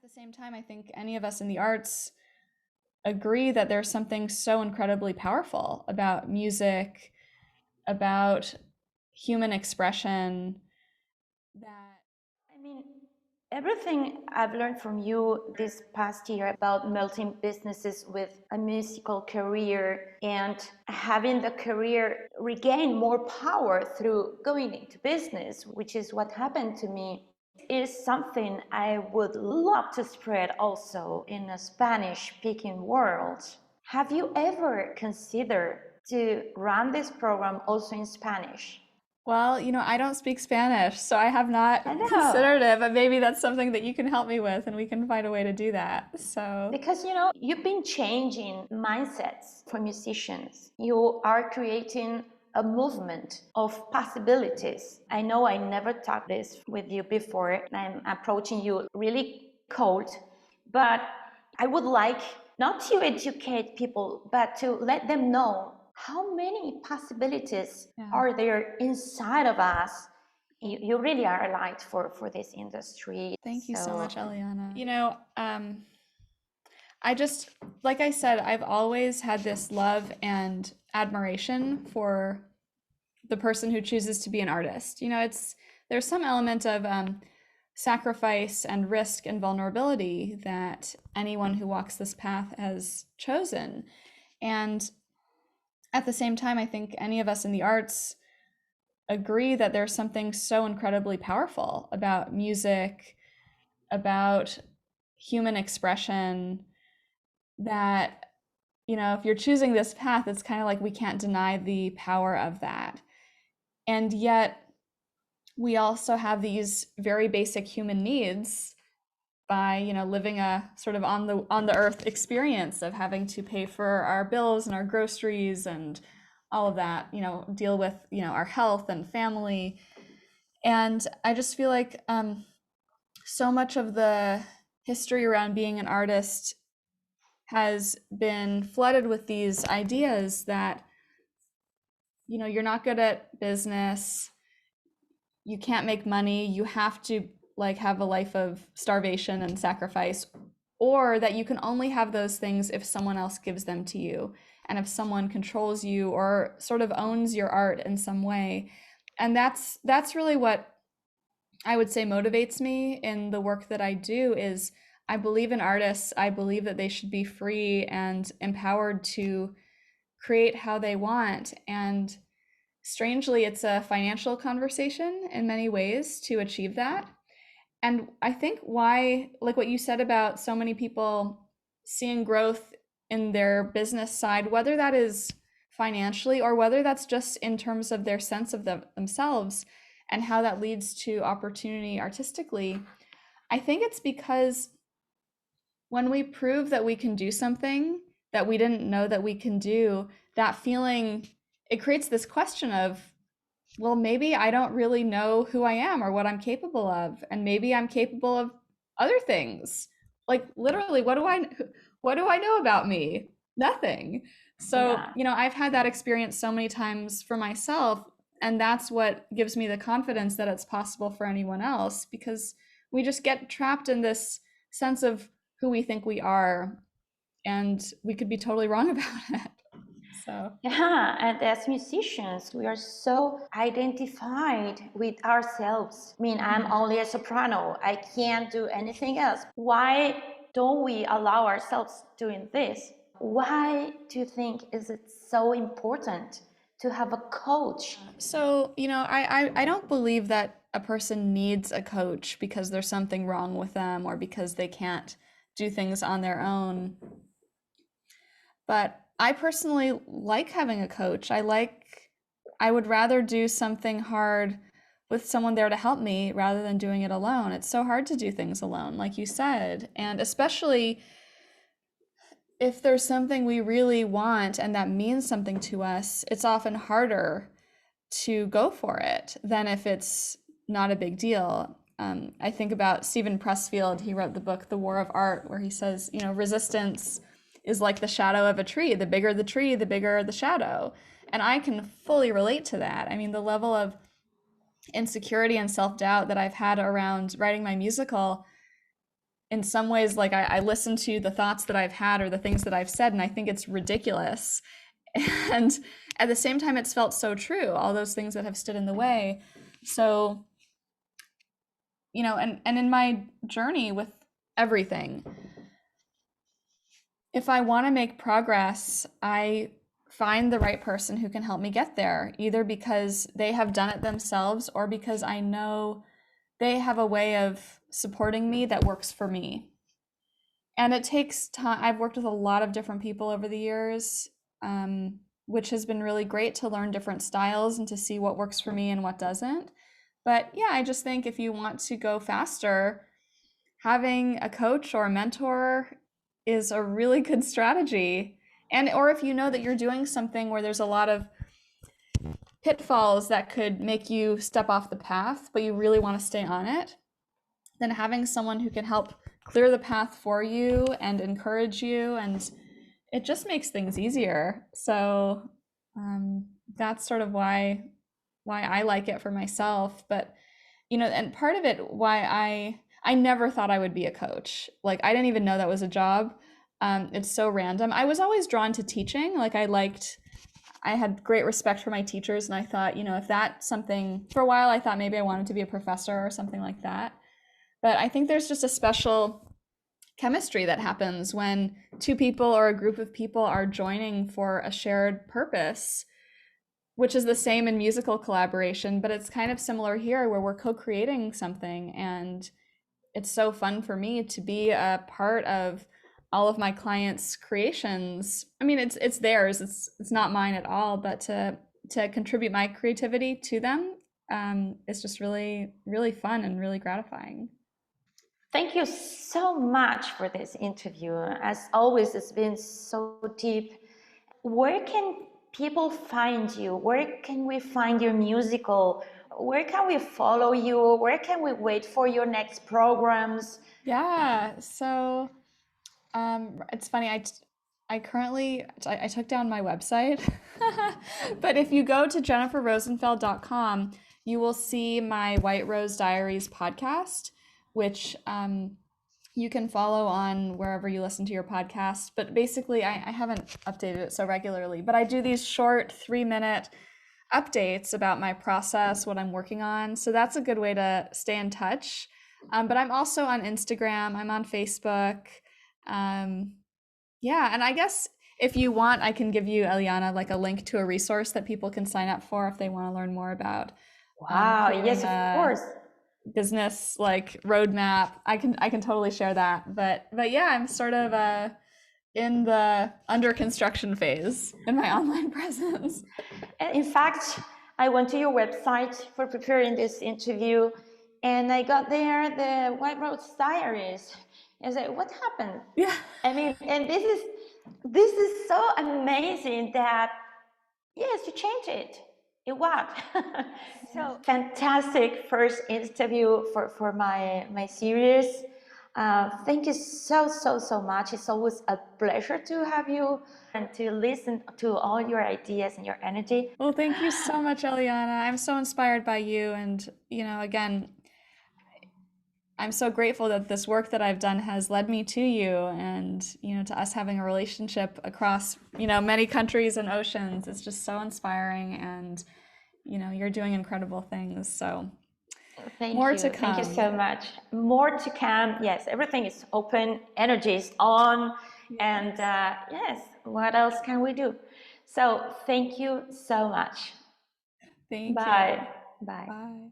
the same time, I think any of us in the arts agree that there's something so incredibly powerful about music, about human expression that I mean, everything I've learned from you this past year about melting businesses with a musical career and having the career regain more power through going into business, which is what happened to me, is something I would love to spread also in a Spanish-speaking world. Have you ever considered to run this program also in Spanish? Well, I don't speak Spanish, so I have not I know. considered it, but maybe that's something that you can help me with and we can find a way to do that. So, Because you've been changing mindsets for musicians. You are creating a movement of possibilities. I know I never talked this with you before. I'm approaching you really cold, but I would like not to educate people, but to let them know how many possibilities yeah. are there inside of us. You really are a light for this industry. Thank you so So much, Eliana. I just, like I said, I've always had this love and admiration for the person who chooses to be an artist. There's some element of sacrifice and risk and vulnerability that anyone who walks this path has chosen. And at the same time, I think any of us in the arts agree that there's something so incredibly powerful about music, about human expression, that if you're choosing this path, it's kind of like we can't deny the power of that. And yet we also have these very basic human needs by living a sort of on the earth experience of having to pay for our bills and our groceries and all of that, deal with our health and family. And I just feel like so much of the history around being an artist has been flooded with these ideas that you're not good at business, you can't make money, you have to have a life of starvation and sacrifice, or that you can only have those things if someone else gives them to you and if someone controls you or sort of owns your art in some way. And that's really what I would say motivates me in the work that I do. Is I believe in artists. I believe that they should be free and empowered to create how they want. And strangely, it's a financial conversation in many ways to achieve that. And I think why, like what you said about so many people seeing growth in their business side, whether that is financially or whether that's just in terms of their sense of themselves and how that leads to opportunity artistically, I think it's because when we prove that we can do something that we didn't know that we can do, that feeling, it creates this question of, well, maybe I don't really know who I am or what I'm capable of, and maybe I'm capable of other things. Like literally, what do I know about me? Nothing. So, yeah. I've had that experience so many times for myself, and that's what gives me the confidence that it's possible for anyone else, because we just get trapped in this sense of who we think we are, and we could be totally wrong about it. So, Yeah, and as musicians, we are so identified with ourselves. I mean, I'm only a soprano. I can't do anything else. Why don't we allow ourselves doing this? Why do you think is it so important to have a coach? So, I don't believe that a person needs a coach because there's something wrong with them or because they can't do things on their own. But I personally like having a coach. I would rather do something hard with someone there to help me rather than doing it alone. It's so hard to do things alone, like you said. And especially if there's something we really want and that means something to us, it's often harder to go for it than if it's not a big deal. I think about Stephen Pressfield. He wrote the book, The War of Art, where he says, resistance is like the shadow of a tree. The bigger the tree, the bigger the shadow. And I can fully relate to that. I mean, the level of insecurity and self-doubt that I've had around writing my musical, in some ways, like I listen to the thoughts that I've had or the things that I've said, and I think it's ridiculous. And at the same time, it's felt so true, all those things that have stood in the way. So, you know, and in my journey with everything, if I want to make progress, I find the right person who can help me get there, either because they have done it themselves or because I know they have a way of supporting me that works for me. And it takes time. I've worked with a lot of different people over the years, which has been really great to learn different styles and to see what works for me and what doesn't. But yeah, I just think if you want to go faster, having a coach or a mentor is a really good strategy. And or if you know that you're doing something where there's a lot of pitfalls that could make you step off the path, but you really want to stay on it, then having someone who can help clear the path for you and encourage you, and it just makes things easier. So that's sort of why I like it for myself. But you know, and part of it why I never thought I would be a coach. Like I didn't even know that was a job. It's so random. I was always drawn to teaching. Like I had great respect for my teachers, and I thought, you know, if that's something, for a while I thought maybe I wanted to be a professor or something like that. But I think there's just a special chemistry that happens when two people or a group of people are joining for a shared purpose, which is the same in musical collaboration, but it's kind of similar here where we're co-creating something. And it's so fun for me to be a part of all of my clients' creations. I mean, it's theirs. It's not mine at all, but to contribute my creativity to them, it's just really, really fun and really gratifying. Thank you so much for this interview. As always, it's been so deep. Where can people find you? Where can we find your musical? Where can we follow you? Where can we wait for your next programs? Yeah, so it's funny. I currently I took down my website, but if you go to jenniferrosenfeld.com, you will see my White Rose Diaries podcast, which you can follow on wherever you listen to your podcast. But basically, I haven't updated it so regularly, but I do these short 3-minute updates about my process, what I'm working on. So that's a good way to stay in touch. But I'm also on Instagram, I'm on Facebook. Yeah, and I guess if you want, I can give you, Eliana, like a link to a resource that people can sign up for if they want to learn more about Wow, yes, creating of a course. business like roadmap. I can totally share that. But yeah, I'm sort of in the under construction phase in my online presence. In fact, I went to your website for preparing this interview, and I got there the White Rose Diaries. I said, "What happened?" Yeah. I mean, and this is so amazing that yes, you changed it. It what? So fantastic first interview for my series. Thank you so much. It's always a pleasure to have you and to listen to all your ideas and your energy. Well, thank you so much, Eliana. I'm so inspired by you. And, you know, again, I'm so grateful that this work that I've done has led me to you and, you know, to us having a relationship across, you know, many countries and oceans. It's just so inspiring. And, you know, you're doing incredible things. So Thank more to you. Thank you come. so much. More to come. Yes, everything is open, energy is on. And yes, what else can we do? So thank you so much. Thank you. Bye. Bye. Bye.